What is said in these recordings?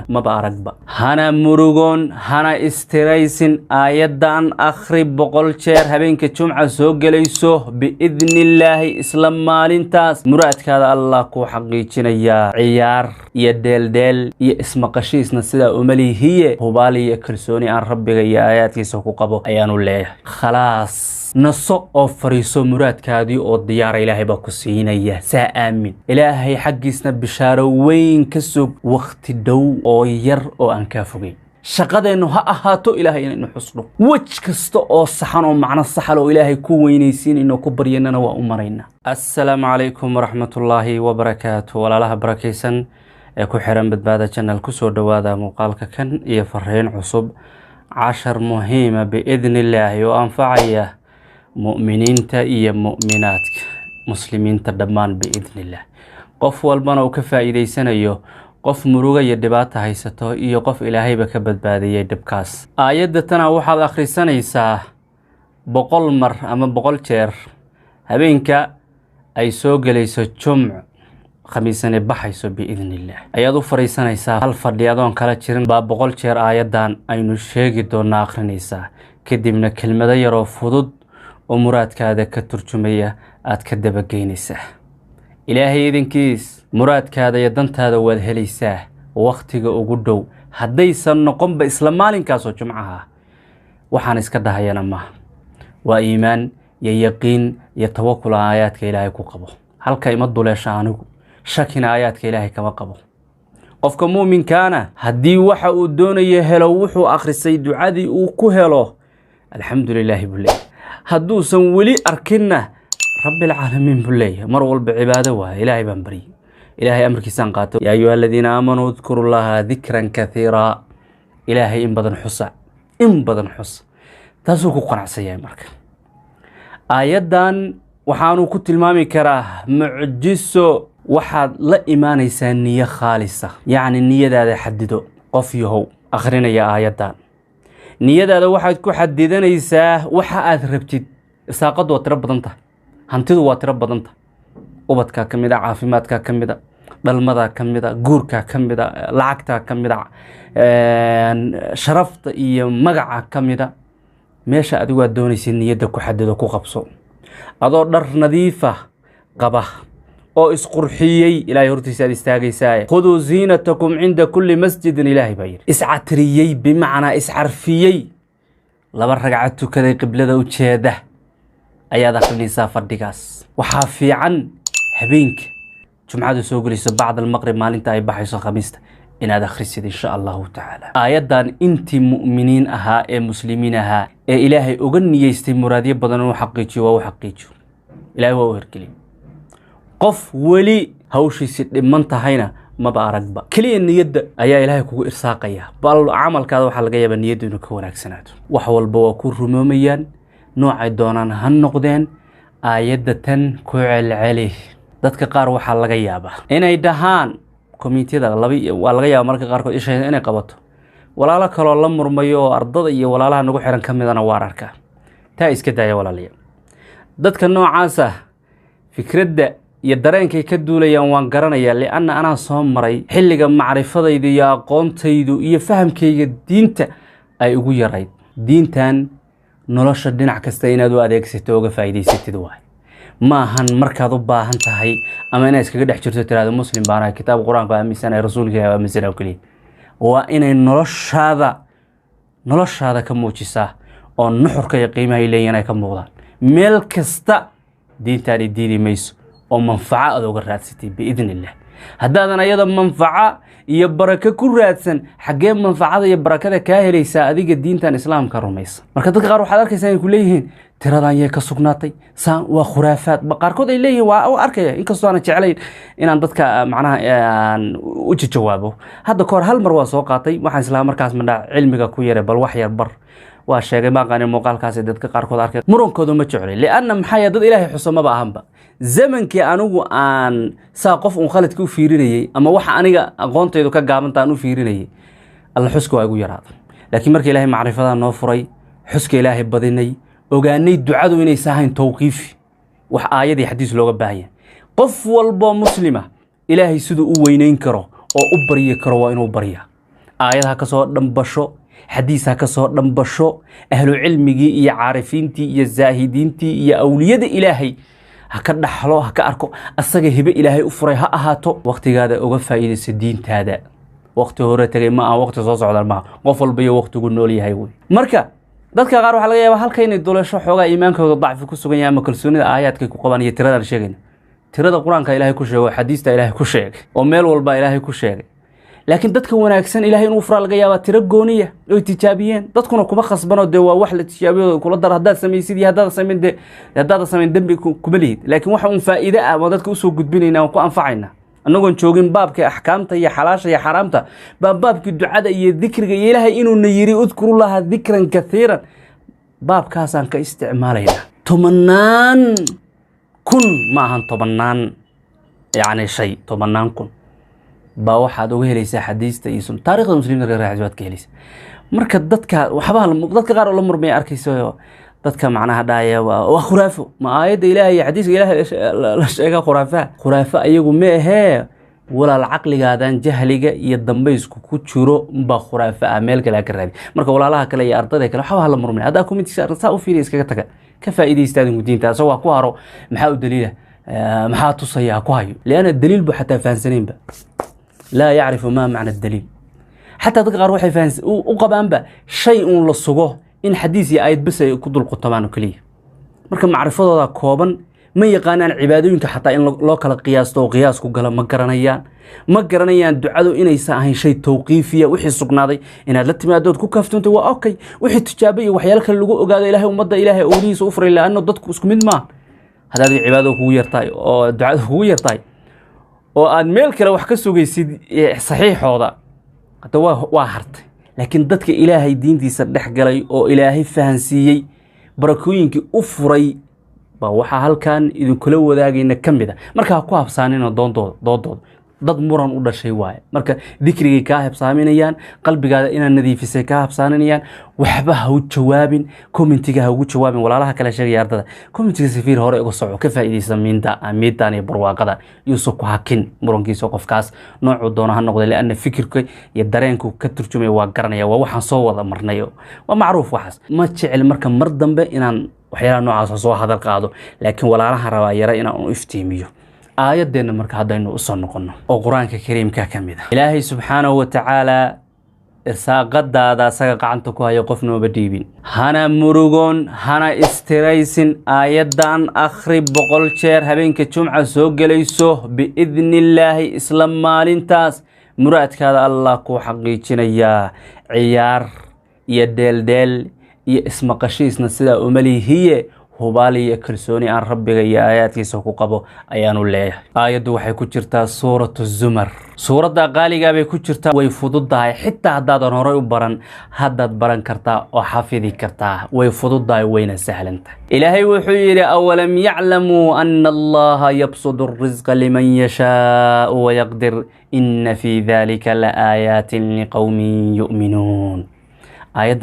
ما بارقبا هانا مروغون هانا استريسن آيادان أخري بقول شير هبينك جمعة سوق ليسو بإذن الله إسلام مالين تاس مراد كذا الله كو حقيقنا يا عيار يا ديل يا اسم قشيس نسدا أملي هي هبالي يكرسوني عن ربي يا آياتي سوق قبو أيان الله خلاص نصو أو فريسو مراد كادي أو ديار إلهي باكسينا يا سآمن إلهي حقيسنا بشارة وين كسب وقت دو أو ير أو أنكافوين شقده إنه هاتو إلهي إنه حصله وجه كستو أو صحنو معنا الصحلو إلهي كوينيسين إنه كبرينا وأمرينا السلام عليكم ورحمة الله وبركاته ولا لها بركيسا كو حيران بدبادة جنال كسور دوادا مقالك كان يفرهين عصب 10 مهمة بإذن الله وأنفعيه مؤمنين تأيي مؤمناتك مسلمين تدمان بإذن الله قف والبنا وكفا إذا سنيو قف مروغا يدبات هايستو إيو قف إلهي بكبت بادي يدبكاس آيات تنا وحاد آخر سنة يسا بقول مر أما بقول تير هبينك أي سوق ليسو جمع خميساني بحيسو بإذن الله أيادو فريسان يسا هل فرديادون كالا تيرين باب بقول تير آيات دان أينو شيغي دون آخرين يسا كدي من كلمة يرو فضود ومراد كذا كترجمية أتكدب جينيسه إلهي إذن كيس مراد كذا يدنت هذا والهليسه وقتك وجودو هديس النقم بإسلام مالين كاسو جمعها وحانس كده ينما وإيمان ييقين يتوكل آيات كإلهي كقبه هل كيمد لا شانه شكنا آيات كإلهي كما قبه قفك مؤمن كان هدي وحا ودون يهلو وحو آخر السيد عادي وكهلو الحمد لله بالله هدو سنولي أركنا رب العالمين بالله مرول بعباده وإلهي بنبري إلهي أمر كيسان قاتل يا أيها الذين آمنوا اذكروا الله ذكرا كثيرا إلهي إن بدن حص تاسوكو قنع سيئي مرك آيادان وحانو كنت المامي كراه معجسو وحاد لا إيمانيسا نية خالصة يعني النية دا حددو قفيهو أخرين يا آيادان niyadaada waxaad ku xadidanaysaa waxa aad rabtid isaaqadu waa tiro badanta hantidu waa tiro badanta ubadka kamida caafimaadka kamida dhalmada kamida guurka kamida lacagta kamida sharafta iyo magaca kamida meesha adigu aad doonaysid niyada ku xadido ku qabso adoo dhar nadiif ah qaba oo isqurxiyay ilaahay hortiisa istaagaysaa khuduu ziinatakum inda kulli masjidin ilaahay bayir iscatriyay bimaana iscarfiyay laba ragcad tukaday qiblada u jeeda ayaad akhrinaysaa fadhigaas waxa fiican habeenka jumcada soo galayso bacda al-maghrib maalinta ay baxayso khamiista inaad akhrisid insha Allah ta'ala aayadan intii mu'miniin ahaa ee muslimiin ahaa ee ilaahay uga niyeystay muraadiyo badan oo xaqiijiyo waa xaqiijiyo ilaahay waa herkeli qof wali hawshiisi dhiman tahayna ma baaragba kaliya niyada ayaa ilaahay kugu irsaaqaya bal amalkaada waxa laga yaabaa niyadu inuu ka wanaagsanaato wax walba waa ku rumoomayaan noocay doonaan han noqdeen aayadatan ku celceli dadka qaar waxa laga yaabaa inay dhahaan komitiyada waa laga yaabaa marka qaar kood ishay inay qabato walaalo kale la murmayo ardada iyo walaalaha nagu xiran kamidana waa arkaa taa iska daaya walaaliya dadka noocaas ah fikradda iyo dareenkay ka duulayaan waan garanayaa li'anna ana soo maray xilliga macrifadayda iyo aqoontaydu iyo fahamkayga diinta ay ugu yarayd diintan nolosha dhinac kasta inaad u adeegsato oo faa'iideysatid waay ma ahan markaad u baahan tahay ama inaad iskaga dhex jirto tiraado muslim baana kitaab quraanka aaminsan ay rasuulka aaminsan oo kaliya waa inay noloshaada ka muujisaa oo nuxurka iyo qiimaha ay leeyahay ka muuqdaan meel kasta diintaadi diidi mayso oo manfaca aad uga raadsatay biidin illah hadaadan ayada manfaca iyo baraka ku raadsan xagee manfacada iyo barakada ka helaysa adiga diintan islaamka rumaysan marka dadka qaar waxaad arkaysaa inay ku leeyihiin tiradan yee ka sugnaatay saan waa khuraafaad qaarkood ay leeyihiin waa arkaya inkastoo aan jecelayn inaan dadka macnaha u jawaabo hadda koor hal mar waa soo qaatay waxaan islaam markaas madha cilmiga ku yaray bal wax yar bar waa sheegay ma qaanin muuqaalkaas dadka qaarkood arkay murunkoodu ma jeclay li'anna maxay dad ilaahay xusama ba ahanba zamankii anigu aan saa qof un khaladka u fiirinayay ama waxa aniga aqoontaydu ka gaabantaan u fiirinayay alla xusku waa igu yaraaday laakiin markii ilaahay macrifada noo furay xuska ilaahay badinay ogaanay ducadu inay saahayn tawqiif wax aayad iyo xadiis looga baahan yahay qof walba muslima ilaahay sidoo u weynayn karo oo u bariyo karo waa inuu bariyaa aayadaha ka soo dhanbasho xadiisaha ka soo dhanbasho ahlu cilmigii iyo caarifiintii iyo zaahidiintii iyo awliyada ilaahay ha ka dhaxlo ha ka arko asaga hibe ilaahay u furay ha ahaato waqtigaada uga faa'iidayso diintaada waqti hore tagay ma aha waqti soo socda ma qof walba iyo waqtigu nool yahay way marka dadka qaar waxa laga yaabaa halka inay dulasho xoogaa iimaankooda dacfi ku sugan yahay ama kalsoonida aayaadka ku qabaan iyo tirada sheegayna tirada quraanka ilaahay ku sheego xadiista ilaahay ku sheegay oo meel walba ilaahay ku sheegay laakiin dadka wanaagsan ilaahay inuu fura laga yaabaa tiro gooniya oo tijaabiyeen dadkuna kuma khasbano de waa wax la tijaabiyo kula dar hadaad sameeysid iyo hadaad sameyn dambi kuma lihid laakiin waxa uu faa'iido ah oo dadka u soo gudbinayna oo ku anfacayna annagoon joogin baabka ahkaamta iyo xalaasha iyo xaraamta baabkii ducada iyo dhikriga iyo ilaahay inuu na yiri udkurullaha dhikran kathiran baabkaas aan ka isticmaalayna tobanaan kun ma ahan tobanaan yani shay tobanaan kun baa waxaad uga helaysaa xadiista iyo taariikhda muslimiinta reer xisbaad ka helaysaa marka dadka qaar oo la murmay arkayso dadka macnaha dhaaya waa khuraafo ma aayada ilaahay iyo xadiiska ilaahay la sheega khuraafa ayagu ma ahee walaal caqligaadan jahliga iyo dambaysku ku jiro ba khuraafa meel kale ka raadi marka walaalaha kale iyo ardayda kale waxba la murmay hadaa committee saa u fiiriyo iskaga taga ka faa'iideystaadin diinta soo waa ku haro maxaa u daliila maxaa tusaya ku hayo leena daliil bu xataa fahansaneen ba لا يعرف ما معنى الدليل حتى تقرأ روحي فانس وقبان با شيء للصغو إن حديثي آيات بس يكدو القطمان وكليه مركب معرفة هذا كوبا ما يقانان عبادوين حتى إن لوك القياس تو قياس كوغلا ما قرانيان دعادو إن يساهين شيء توقيفية وحي السقناضي إن هادلت ما دود كوكافتون توا أوكي وحي التجابي وحيالك اللقو وقاد إلهي ومضى إلهي أوليس وفر إلا أنه ضدك اسكو من ما هذا عبادو هو يرتاي أو دعادو هو يرتاي oo aan meel kale wax ka sugaysid saxiixooda hada waa hartay laakiin dadka ilaahay diintiisa dhex galay oo ilaahay fahansiiyay barakooyinkii u furay ba waxa halkan idin kula wadaagayna kamida marka ku habsaanina doodooda dad muran u dhashay waay marka dhikriga ka habsaaminayaan qalbigaada inaan nadiifisay ka habsaaminayaan waxba ha u jawaabin commentiga ha ugu jawaabin walaalaha kala sheegay ardada commentiga safiir hore uga soco ka faa'iideysan miintaan iyo barwaaqada yuusu ku hakin murankiisa qofkaas nooc doona ha noqday laana fikirka iyo dareenku ka turjumay waa garanaya waa waxaan soo wada marnayo waa macruuf waxaas ma jecel marka mar dambe inaan waxyaalaha noocaas soo hadal qaado laakiin walaalaha rabaa yara inaan u iftiimiyo آياتنا مركا هدaynu u soo noqono oo quraanka kariimka kamid ah ilaahay subhanahu wa ta'ala irsaaqadaada asaga gacanta ku hayo qofna ma dhiibin hana murugon hana istiraysin aayadan akhri 100 jeer habeenka jumca soo galayso biidnillaahi isla maalintaas muraadkaada allah ku xaqiijinaya ciyaar iyo deeldeel iyo ismaqashiisna sida umalihiye هوبالي كرسوني عن ربك يا آياتي سوكو قبو أيانو ليه آيات waxay ku jirtaa suuratu zumar suurada qaaliga bay ku jirtaa way fududahay xitaa hadaadan hore u baran hadaad baran kartaa oo xafidi kartaa way fududahay wayna sahlanta ilaahay wuxuu yiri awalam ya'lamu anna allaha yabsudu ar-rizqa liman yashaa wa yaqdir inna fi dhalika la ayatin liqaumin yu'minun آيات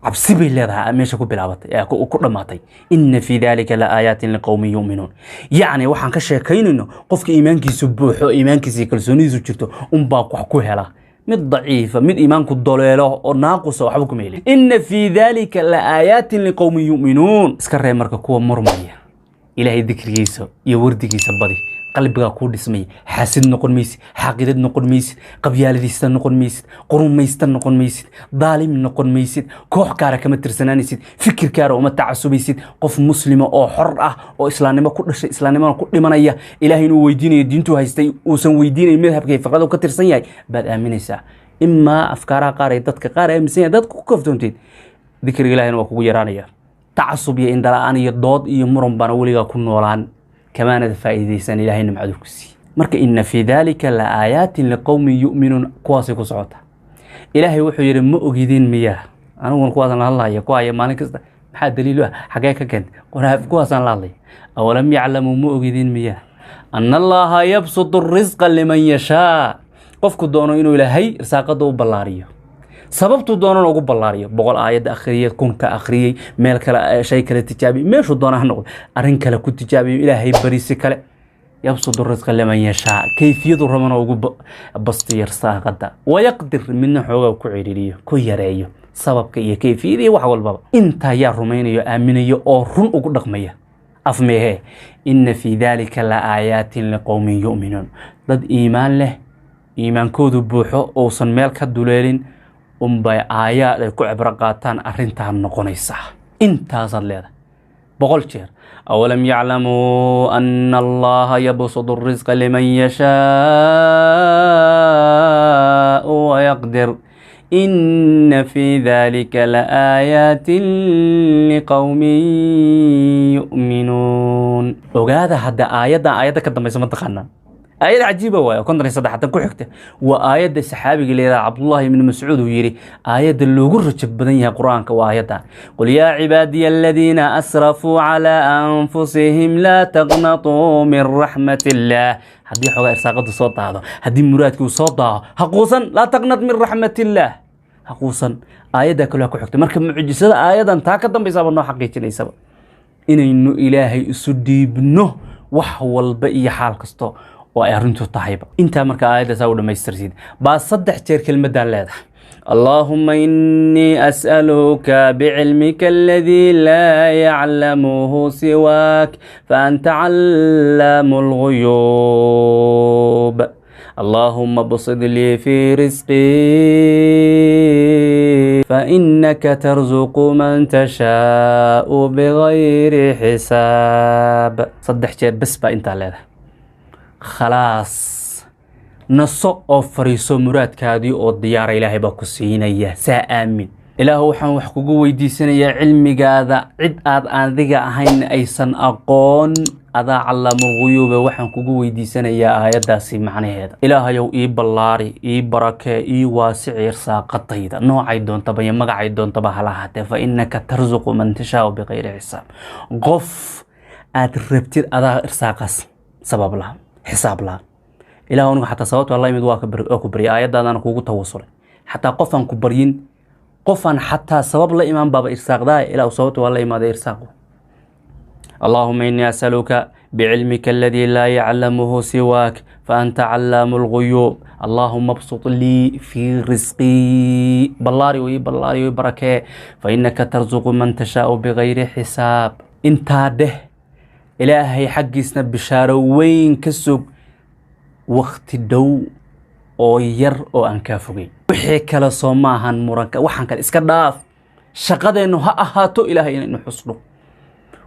عبسي بالله ماشي كو بلعبتي كو دماتي إن في ذلك لآيات لقوم يؤمنون يعني waxaan ka sheekaynayno qofka iimaankiisu buuxo iimaankiisa kalsoonidiisu jirto baa wax ku hela mid daciifa mid iimaanku doleelo oo naaqus waxba ku meelay in fi dhalika laaayat liqawmin yu'minun iska reey marka kuwa murmaya ilaahay dhikrigiisa iyo wardigiisa badi qalbiga ku dhismay xasid noqon maysid xaqidad noqon maysid qabyaaladiista noqon maysid qurumaysta noqon maysid daalim noqon maysid koox kaara kama tirsananaysid fikir kaara uma tacasubaysid qof muslima oo xor ah oo islaamnimo ku dhashay islaamnimo ku dhimanaya ilaahay inuu weydiinayo diintu haystay uusan weydiinay madhabkay faqad uu ka tirsan yahay baad aaminaysaa imma afkaara qaar ay dadka qaar ay aaminsan dadku ku kaftoonteed dhikriga ilaahayna waa kugu yaraanaya tacasub iyo indala'aan iyo dood iyo muran bana waliga ku noolaan كمان فائديسان إلهي نمعدوكسي مركا إن في ذلك لآيات لقوم يؤمنون كواسي كسعوتا إلهي وحو يرم مؤجدين مياه أنا أقول كواسان الله يقوى يماني كستا محاد دليلوها حقايقا كان قولها في كواسان الله أولم يعلموا مؤجدين مياه أن الله يبسط الرزق لمن يشاء قفكو دونو إنو إلهي رساقته بلاريو sababtu doonan ugu ballaariyo 100 aayad akhriyeed kun ka akhriyay meel kale shay kale tijaabi meeshu doonaa noqdo arin kale ku tijaabiyo ilaahay barisi kale يبسط الرزق لمن يشاء كيفية رمنا وجب بسطير ساقدا ويقدر من حوجه كعيريه كيريه سبب كيفية وحول بابا انت يا رومانيا آمنية أورن وقدقمية أفميه إن في ذلك لآيات لقوم يؤمنون ضد إيمان له إيمان كودو بوحو أوصن مالك الدولارين باي آيات كعبر قاتان أرنتها النقونيسة انت صلي بقول شير أولم يعلموا أن الله يبسط الرزق لمن يشاء ويقدر إن في ذلك لآيات لقوم يؤمنون وهذا حتى آيات كده ما يسمى تخنا آيات عجيبة ويا كنت نصدق حتى كل حكته وآيات السحابي اللي عبد الله بن مسعود ويري آيات اللي قرت بدنيا قرآن كآياتها قل يا عبادي الذين أسرفوا على أنفسهم لا تقنطوا من رحمة الله هدي حاجة إرساقات صوت هذا هدي مرادك صوت حقوصا لا تقنط من رحمة الله حقوصا آيات كلها كل حكته مركب معجزة آيات تاكدا بيسابة إنه حقيقة ليس إنه إلهي سدي بنه وحول بقي حال كستو وأرنتو طيبة أنت مركا آية ساودا ما يسترسيد بس صدق تير كلمة دالة اللهم إني أسألك بعلمك الذي لا يعلمه سواك فأنت علام الغيوب اللهم بسط لي في رزقي فإنك ترزق من تشاء بغير حساب صدق تير بس بقى أنت على خلاص نصو أو فريسو مراد كادي أو ديار إلهي باكسينا يا سآمن إله وحن وحكوكو ويديسنا يا علمي هذا عد آن ذيقا أهين أيسان أقون أذا علم الغيوب وحن كوكو ويديسنا يا آيات داسي معني هذا إله يو إي بلاري إي بركة إي واسع إرساق الطيدة نوع عيدون طبا يمغ عيدون طبا هلاحته فإنك ترزق من تشاء بغير حساب غف أتربتير أذا إرساقس سبب الله حساب الله إله أنه حتى صوت والله يمدوا أكبري آيات أنا كوكو توصل حتى قفن كبرين قفن حتى سبب الله إمام بابا إرساق ده إله صوت والله ما ده إرساقه اللهم إني أسألك بعلمك الذي لا يعلمه سواك فأنت علام الغيوب اللهم ابسط لي في رزقي بلاري وبركة فإنك ترزق من تشاء بغير حساب انت ده إلهي حقي سنب بشارة وين كسب وقت دو أو ير أو أنكافوي وحي كلا صوماهن مرنكا وحن كلا إسكداف شقد إنه هاتو إلهي إنه حصله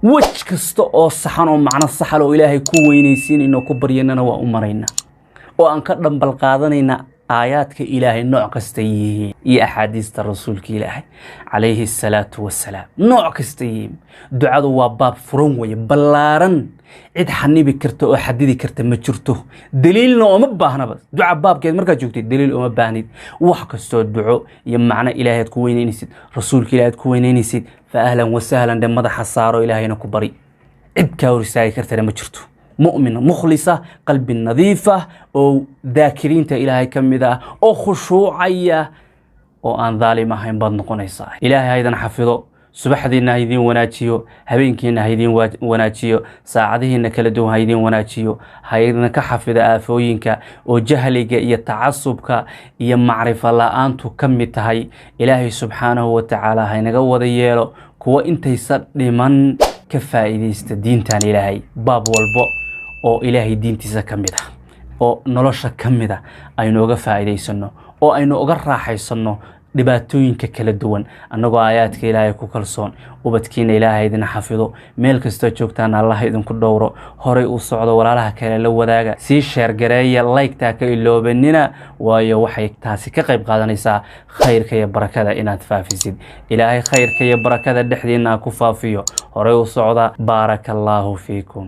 وجه كستو أو صحن ومعنى الصحة لو إلهي كوينيسين إنه كبريننا وأمرينا وأنكرنا بالقاضنين آياتك إلهي نوع كستيه يا أحاديث الرسول إلهي عليه الصلاة والسلام نوع كستيه دعاء وباب فرنوي بلارن عد حنيبي كرتو أو حديدي كرتو مجرته دليلنا ومباهنا بس دعاء باب كده مركز جوتي دليل ومباهني وحكستو الدعاء يمعنى إلهي تكويني نسيت رسولك إلهي تكويني نسيت فأهلا وسهلا دم مدح الصارو إلهي نكبري عبكا ورسالة كرتو مجرته مؤمنة مخلصة قلب نظيفة أو ذاكرين إلهي كمذا أو خشوعية أو أن ظالمة هين بدن قنيصة إلهي أيضا حفظه subaxdiina haydin wanaajiyo habeenkiina haydin wanaajiyo saacadihiina kala duwan haydin wanaajiyo haydin ka xafida aafooyinka oo jahliga iyo tacasubka iyo macrifa la'aantu kamid tahay ilaahay subhanahu wa ta'ala haynaga wada yeelo kuwa intaysan dhiman ka faa'iideysta diintan ilaahay baab walbo oo ilaahay diintiisa kamid ah oo nolosha kamid ah aynu uga faa'iideysano oo aynu uga raaxaysano dhibaatooyinka kala duwan anagoo aayaadka ilaahay ku kalsoon ubadkiina ilaahay idin xafido meel kasta joogtaan Allah idinku dhowro horay u socdo walaalaha kale la wadaaga si share gareeya like ta ka iloobanina waayo waxay taasi ka qayb qaadanaysaa khayrka iyo barakada inaad faafisid ilaahay khayrka iyo barakada dhexdiina ku faafiyo horay u socda barakallahu fiikum